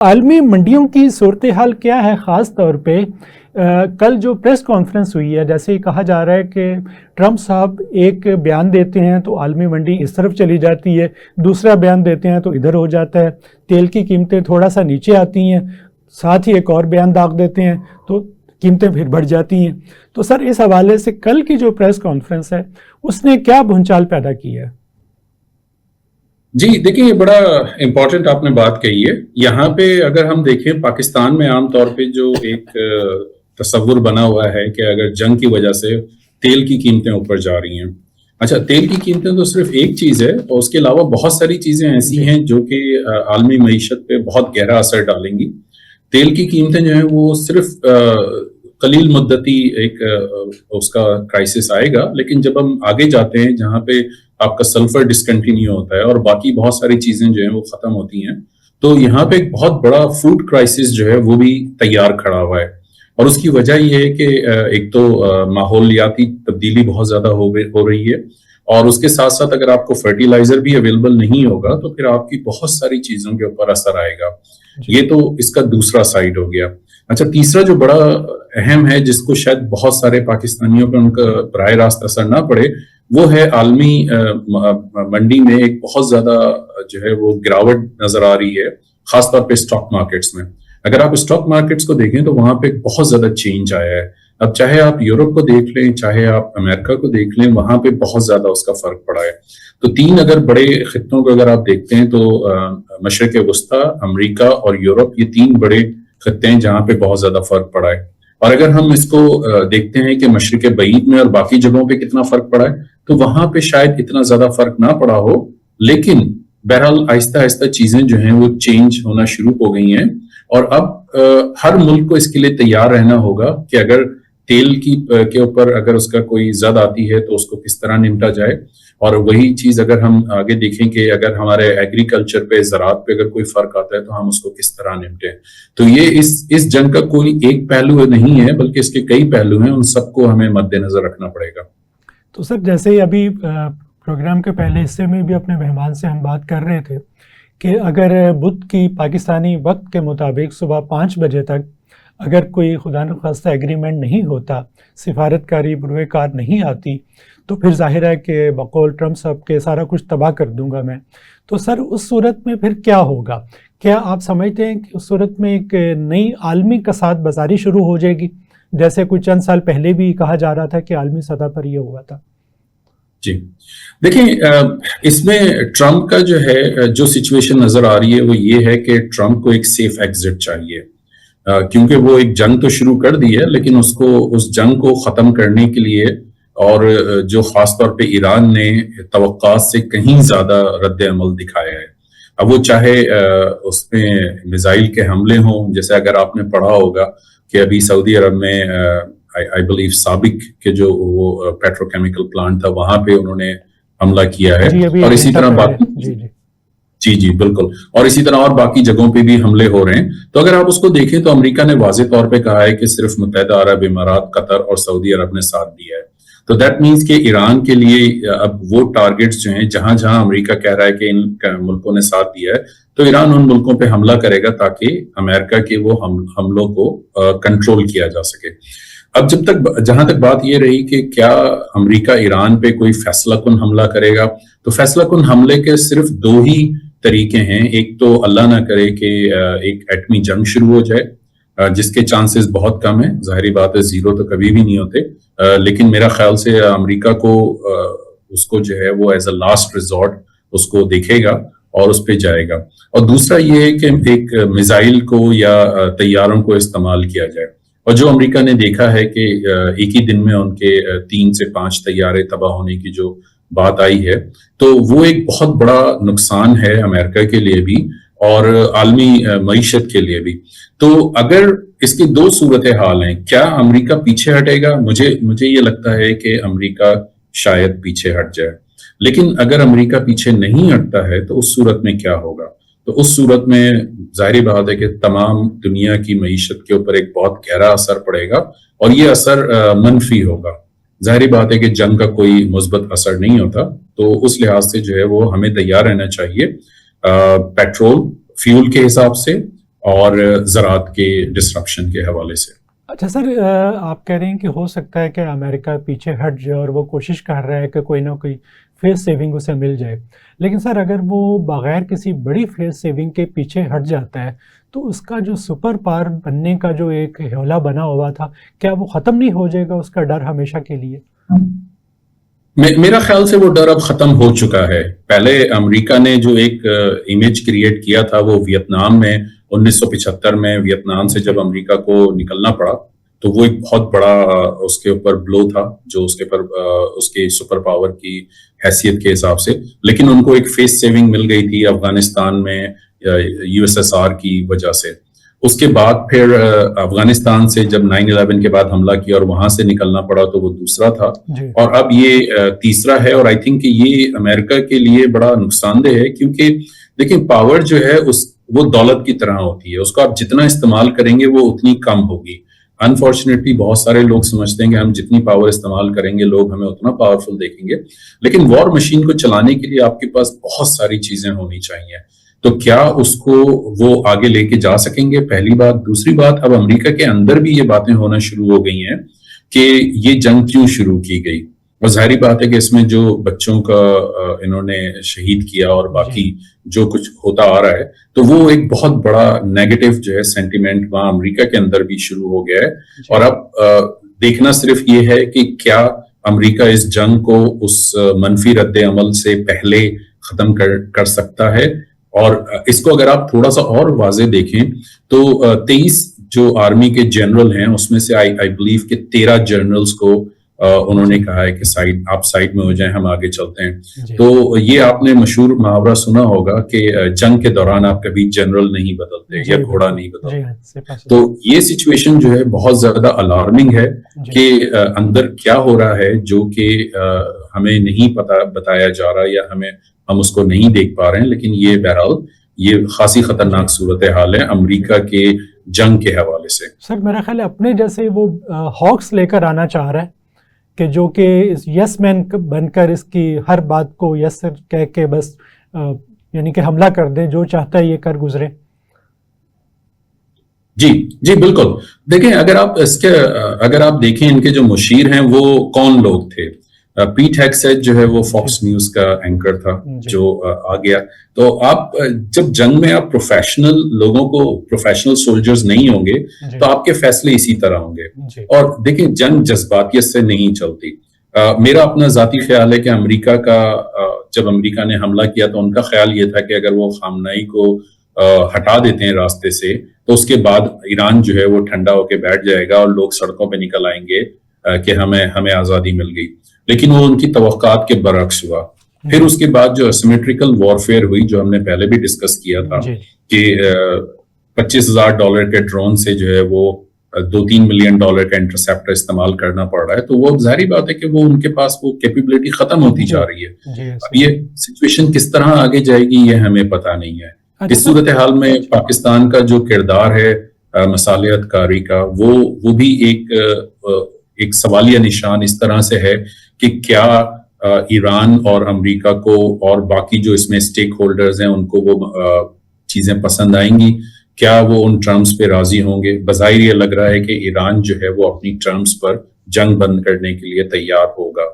عالمی منڈیوں کی صورتحال کیا ہے؟ خاص طور پہ کل جو پریس کانفرنس ہوئی ہے، جیسے کہا جا رہا ہے کہ ٹرمپ صاحب ایک بیان دیتے ہیں تو عالمی منڈی اس طرف چلی جاتی ہے، دوسرا بیان دیتے ہیں تو ادھر ہو جاتا ہے، تیل کی قیمتیں تھوڑا سا نیچے آتی ہیں، ساتھ ہی ایک اور بیان داغ دیتے ہیں تو قیمتیں پھر بڑھ جاتی ہیں۔ تو سر، اس حوالے سے کل کی جو پریس کانفرنس ہے اس نے کیا بھونچال پیدا کی ہے؟ جی دیکھیں، یہ بڑا امپورٹنٹ آپ نے بات کہی ہے۔ یہاں پہ اگر ہم دیکھیں، پاکستان میں عام طور پہ جو ایک تصور بنا ہوا ہے کہ اگر جنگ کی وجہ سے تیل کی قیمتیں اوپر جا رہی ہیں، اچھا تیل کی قیمتیں تو صرف ایک چیز ہے، اور اس کے علاوہ بہت ساری چیزیں ایسی ہیں جو کہ عالمی معیشت پہ بہت گہرا اثر ڈالیں گی۔ تیل کی قیمتیں جو ہیں وہ صرف قلیل مدتی ایک اس کا کرائسس آئے گا، لیکن جب ہم آگے جاتے ہیں جہاں پہ آپ کا سلفر ڈسکنٹینیو ہوتا ہے اور باقی بہت ساری چیزیں جو ہیں وہ ختم ہوتی ہیں، تو یہاں پہ ایک بہت بڑا فوڈ کرائسس جو ہے وہ بھی تیار کھڑا ہوا ہے۔ اور اس کی وجہ یہ ہے کہ ایک تو ماحولیاتی تبدیلی بہت زیادہ ہو رہی ہے، اور اس کے ساتھ ساتھ اگر آپ کو فرٹیلائزر بھی اویلیبل نہیں ہوگا تو پھر آپ کی بہت ساری چیزوں کے اوپر اثر آئے گا۔ یہ تو اس کا دوسرا سائیڈ ہو گیا۔ اچھا، تیسرا جو بڑا اہم ہے، جس کو شاید بہت سارے پاکستانیوں پہ ان کا براہ راست اثر نہ پڑے، وہ ہے عالمی منڈی میں ایک بہت زیادہ جو ہے وہ گراوٹ نظر آ رہی ہے، خاص طور پہ اسٹاک مارکیٹس میں۔ اگر آپ اسٹاک مارکیٹس کو دیکھیں تو وہاں پہ بہت زیادہ چینج آیا ہے۔ اب چاہے آپ یورپ کو دیکھ لیں، چاہے آپ امریکہ کو دیکھ لیں، وہاں پہ بہت زیادہ اس کا فرق پڑا ہے۔ تو تین اگر بڑے خطوں کو اگر آپ دیکھتے ہیں تو مشرق وسطیٰ، امریکہ اور یورپ، یہ تین بڑے خطے ہیں جہاں پہ بہت زیادہ فرق پڑا ہے۔ اور اگر ہم اس کو دیکھتے ہیں کہ مشرق بعید میں اور باقی جگہوں پہ کتنا فرق پڑا ہے، تو وہاں پہ شاید اتنا زیادہ فرق نہ پڑا ہو، لیکن بہرحال آہستہ آہستہ چیزیں جو ہیں وہ چینج ہونا شروع ہو گئی ہیں۔ اور اب ہر ملک کو اس کے لیے تیار رہنا ہوگا کہ اگر تیل کے اوپر اگر اس کا کوئی زد آتی ہے تو اس کو کس طرح نمٹا جائے۔ اور وہی چیز اگر ہم آگے دیکھیں کہ اگر ہمارے ایگریکلچر پہ، زراعت پہ اگر کوئی فرق آتا ہے تو ہم اس کو کس طرح نمٹیں۔ تو یہ اس جنگ کا کوئی ایک پہلو نہیں ہے، بلکہ اس کے کئی پہلو ہیں، ان سب کو ہمیں مد نظر رکھنا پڑے گا۔ تو سر، جیسے ہی ابھی پروگرام کے پہلے حصے میں بھی اپنے مہمان سے ہم بات کر رہے تھے کہ اگر بدھ کی پاکستانی وقت کے مطابق صبح 5 بجے تک اگر کوئی خدا نخواستہ ایگریمنٹ نہیں ہوتا، سفارتکاری بروئے کار نہیں آتی، تو پھر ظاہر ہے کہ بقول ٹرمپ صاحب کے سارا کچھ تباہ کر دوں گا میں۔ تو سر، اس صورت میں پھر کیا ہوگا؟ کیا آپ سمجھتے ہیں کہ اس صورت میں ایک نئی عالمی کساد بازاری شروع ہو جائے گی، جیسے کوئی چند سال پہلے بھی کہا جا رہا تھا کہ عالمی سطح پر یہ ہوا تھا؟ جی دیکھیں، اس میں ٹرمپ کا جو ہے جو سچویشن نظر آ رہی ہے وہ یہ ہے کہ ٹرمپ کو ایک سیف ایگزٹ چاہیے، کیونکہ وہ ایک جنگ تو شروع کر دی ہے، لیکن اس جنگ کو ختم کرنے کے لیے، اور جو خاص طور پہ ایران نے توقعات سے کہیں زیادہ رد عمل دکھایا ہے۔ اب وہ چاہے اس میں میزائل کے حملے ہوں، جیسے اگر آپ نے پڑھا ہوگا کہ ابھی سعودی عرب میں I believe سابق کے جو وہ پیٹروکیمیکل پلانٹ تھا، وہاں پہ انہوں نے حملہ کیا ہے، اور اسی طرح باقی جی بالکل، اور اسی طرح اور باقی جگہوں پہ بھی حملے ہو رہے ہیں۔ تو اگر آپ اس کو دیکھیں تو امریکہ نے واضح طور پہ کہا ہے کہ صرف متحدہ عرب امارات، قطر اور سعودی عرب نے ساتھ دیا ہے۔ تو دیٹ مینس کہ ایران کے لیے اب وہ ٹارگٹس جو ہیں، جہاں جہاں امریکہ کہہ رہا ہے کہ ان ملکوں نے ساتھ دیا ہے، تو ایران ان ملکوں پہ حملہ کرے گا تاکہ امریکہ کے وہ حملوں کو کنٹرول کیا جا سکے۔ اب جہاں تک بات یہ رہی کہ کیا امریکہ ایران پہ کوئی فیصلہ کن حملہ کرے گا، تو فیصلہ کن حملے کے صرف دو ہی طریقے ہیں۔ ایک تو اللہ نہ کرے کہ ایک ایٹمی جنگ شروع ہو جائے، جس کے چانسز بہت کم ہیں، ظاہری بات ہے زیرو تو کبھی بھی نہیں ہوتے، لیکن میرا خیال سے امریکہ کو اس کو جو ہے وہ ایز اے لاسٹ ریزورٹ اس کو دیکھے گا اور اس پہ جائے گا۔ اور دوسرا یہ ہے کہ ایک میزائل کو یا طیاروں کو استعمال کیا جائے، اور جو امریکہ نے دیکھا ہے کہ ایک ہی دن میں ان کے 3 سے 5 طیارے تباہ ہونے کی جو بات آئی ہے، تو وہ ایک بہت بڑا نقصان ہے امریکہ کے لیے بھی اور عالمی معیشت کے لیے بھی۔ تو اگر اس کی 2 صورتحال ہیں، کیا امریکہ پیچھے ہٹے گا؟ مجھے یہ لگتا ہے کہ امریکہ شاید پیچھے ہٹ جائے، لیکن اگر امریکہ پیچھے نہیں ہٹتا ہے تو اس صورت میں کیا ہوگا؟ تو اس صورت میں ظاہری بات ہے کہ تمام دنیا کی معیشت کے اوپر ایک بہت گہرا اثر پڑے گا، اور یہ اثر منفی ہوگا۔ ظاہری بات ہے کہ جنگ کا کوئی مثبت اثر نہیں ہوتا، تو اس لحاظ سے جو ہے وہ ہمیں تیار رہنا چاہیے پیٹرول فیول کے حساب سے، اور زراعت کے ڈسرپشن کے حوالے سے. اچھا سر، آپ کہہ رہے ہیں کہ ہو سکتا ہے کہ امریکہ پیچھے ہٹ جائے اور وہ کوشش کر رہا ہے کہ کوئی نہ کوئی فیس سیونگ اسے مل جائے، لیکن سر اگر وہ بغیر کسی بڑی فیس سیونگ کے پیچھے ہٹ جاتا ہے تو اس کا جو سپر پاور بننے کا جو ایک حوالہ بنا ہوا تھا، کیا وہ ختم نہیں ہو جائے گا اس کا ڈر ہمیشہ کے لیے؟ میرا خیال سے وہ ڈر اب ختم ہو چکا ہے. پہلے امریکہ نے جو ایک امیج کریٹ کیا تھا وہ ویتنام میں 1975 میں ویتنام سے جب امریکہ کو نکلنا پڑا تو وہ ایک بہت بڑا اس کے اوپر بلو تھا جو اس کے اوپر اس کے سپر پاور کی حیثیت کے حساب سے. لیکن ان کو ایک فیس سیونگ مل گئی تھی افغانستان میں یو ایس ایس آر کی وجہ سے. اس کے بعد پھر افغانستان سے جب 9/11 کے بعد حملہ کیا اور وہاں سے نکلنا پڑا تو وہ دوسرا تھا اور اب یہ تیسرا ہے. اور آئی تھنک کہ یہ امریکہ کے لیے بڑا نقصان دہ ہے کیونکہ دیکھیں پاور جو ہے وہ دولت کی طرح ہوتی ہے، اس کو آپ جتنا استعمال کریں گے وہ اتنی کم ہوگی. انفارچونیٹلی بہت سارے لوگ سمجھتے ہیں کہ ہم جتنی پاور استعمال کریں گے لوگ ہمیں اتنا پاورفل دیکھیں گے، لیکن وار مشین کو چلانے کے لیے آپ کے پاس بہت ساری چیزیں ہونی چاہیے. تو کیا اس کو وہ آگے لے کے جا سکیں گے؟ پہلی بات. دوسری بات، اب امریکہ کے اندر بھی یہ باتیں ہونا شروع ہو گئی ہیں کہ یہ جنگ کیوں شروع کی گئی. اور ظاہری بات ہے کہ اس میں جو بچوں کا انہوں نے شہید کیا اور باقی جو کچھ ہوتا آ رہا ہے تو وہ ایک بہت بڑا نیگیٹو جو ہے سینٹیمنٹ وہاں امریکہ کے اندر بھی شروع ہو گیا ہے. اور اب دیکھنا صرف یہ ہے کہ کیا امریکہ اس جنگ کو اس منفی رد عمل سے پہلے ختم کر سکتا ہے. اور اس کو اگر آپ تھوڑا سا اور واضح دیکھیں تو 23 جو آرمی کے جنرل ہیں اس میں سے آئی بلیو کہ 13 جنرلز کو انہوں نے کہا ہے کہ آپ سائڈ میں ہو جائیں، ہم آگے چلتے ہیں. تو یہ آپ نے مشہور محاورہ سنا ہوگا کہ جنگ کے دوران آپ کبھی جنرل نہیں بدلتے یا گھوڑا نہیں بدلتے. تو یہ سچویشن جو ہے بہت زیادہ الارمنگ ہے کہ اندر کیا ہو رہا ہے جو کہ ہمیں نہیں بتایا جا رہا یا ہم اس کو نہیں دیکھ پا رہے ہیں. لیکن یہ بہرحال یہ خاصی خطرناک صورتحال ہے امریکہ کے جنگ کے حوالے سے. سر میرا خیال ہے اپنے جیسے وہ ہاکس لے کر آنا چاہ رہا ہے کہ جو کہ یس مین بن کر اس کی ہر بات کو یس کہہ کے بس یعنی کہ حملہ کر دے، جو چاہتا ہے یہ کر گزرے. جی بالکل. دیکھیں اگر آپ دیکھیں ان کے جو مشیر ہیں وہ کون لوگ تھے. پیٹ ہیگسیٹ جو ہے وہ فاکس نیوز کا اینکر تھا جو آ گیا. تو آپ جب جنگ میں آپ پروفیشنل لوگوں کو پروفیشنل سولجرز نہیں ہوں گے تو آپ کے فیصلے اسی طرح ہوں گے. اور دیکھیں جنگ جذباتیت سے نہیں چلتی. میرا اپنا ذاتی خیال ہے کہ امریکہ کا جب امریکہ نے حملہ کیا تو ان کا خیال یہ تھا کہ اگر وہ خامنہئی کو ہٹا دیتے ہیں راستے سے تو اس کے بعد ایران جو ہے وہ ٹھنڈا ہو کے بیٹھ جائے گا اور لوگ سڑکوں پہ نکل آئیں گے کہ ہمیں آزادی مل گئی. لیکن وہ ان کی توقعات کے برعکس ہوا. پھر اس کے بعد جو اسیمیٹریکل وارفیئر ہوئی جو ہم نے پہلے بھی ڈسکس کیا تھا کہ $25,000 کے ڈرون سے جو ہے وہ $2-3 ملین کا انٹرسیپٹر استعمال کرنا پڑ رہا ہے. تو وہ ظاہری بات ہے کہ وہ ان کے پاس وہ کیپیبلٹی ختم ہوتی جا رہی ہے. اب یہ سچویشن کس طرح آگے جائے گی یہ ہمیں پتہ نہیں ہے. اس صورتحال میں پاکستان کا جو کردار ہے مصالحت کاری کا وہ بھی ایک سوالیہ نشان اس طرح سے ہے کہ کیا ایران اور امریکہ کو اور باقی جو اس میں اسٹیک ہولڈرز ہیں ان کو وہ چیزیں پسند آئیں گی؟ کیا وہ ان ٹرمز پہ راضی ہوں گے؟ بظاہر یہ لگ رہا ہے کہ ایران جو ہے وہ اپنی ٹرمز پر جنگ بند کرنے کے لیے تیار ہوگا.